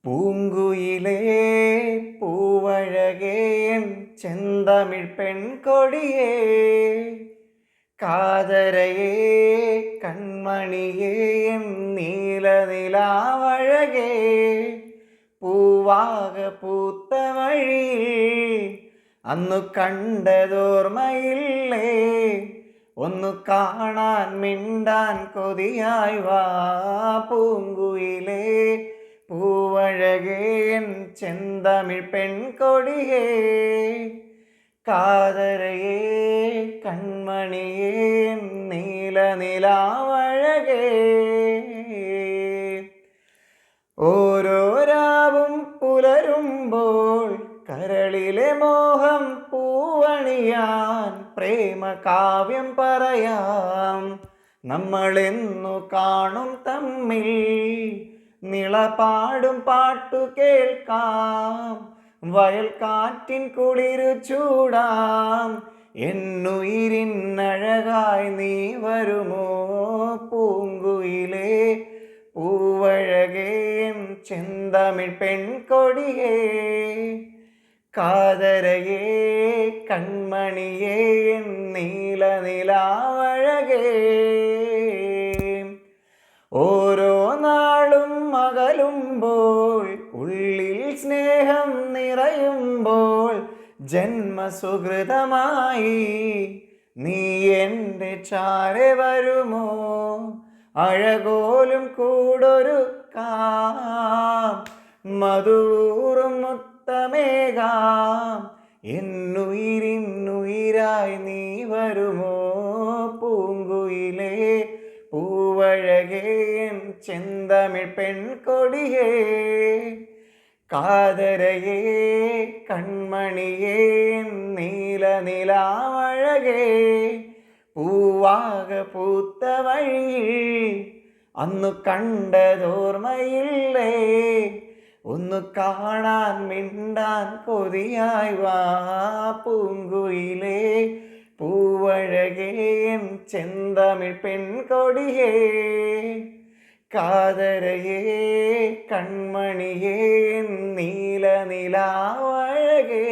പൂങ്കുയിലേ പൂവഴകേ ചെന്തമിഴ് പെൺകൊടിയേ കാതരയേ കൺമണിയേ നീലനിലാവഴകേ പൂവാക പൂത്ത വഴിയിൽ അന്നു കണ്ടതോർമ്മയില്ലേ ഒന്നു കാണാൻ മിണ്ടാൻ കൊതിയായി വാ പൂങ്കുയിലേ പൂവഴകേ ചെന്തമിഴ് പെൺകൊടിയേ കാതരയേ കൺമണിയേ നീലനിലാവഴകേ ഓരോ രാവും പുലരുമ്പോൾ കരളിലെ മോഹം പൂവണിയാൻ പ്രേമകാവ്യം പറയാം നമ്മളെന്നു കാണും തമ്മിൽ നിളപാടും പാട്ടു കേൾക്കാം വയൽക്കാറ്റിൻ കുളിരു ചൂടാം എന്നുയിരിനഴകായി നീ വരുമോ പൂങ്കുയിലേ പൂവഴകേ ചെന്തമിഴ് പെൺകൊടിയേ കാതരയേ കൺമണിയേ നീലനിലാവഴകേ ഓരോ നാളും അകലുമ്പോൾ ഉള്ളിൽ സ്നേഹം നിറയുമ്പോൾ ജന്മസുഹൃതമായി നീ എൻ്റെ ചാരെ വരുമോ അഴകോലും കൂടൊരുക്കാം മധുറും മുത്തമേകാം എന്നുയിരിനുയിരായി നീ വരുമോ പൂങ്കുയിലേ പൂവഴകേ ചെന്തമിഴ് പെൺകൊടിയേ കാതരയേ കൺമണിയേ നീലനിലാവഴകേ പൂവാക പൂത്ത വഴിയിൽ അന്നു കണ്ടതോർമ്മയില്ലേ ഒന്നു കാണാൻ മിണ്ടാൻ കൊതിയായി വാ പൂങ്കുയിലേ പൂവഴകേ ചെന്തമിഴ് പെൺകൊടിയേ കാതരയേ കൺമണിയേ നീലനിലാവഴകേ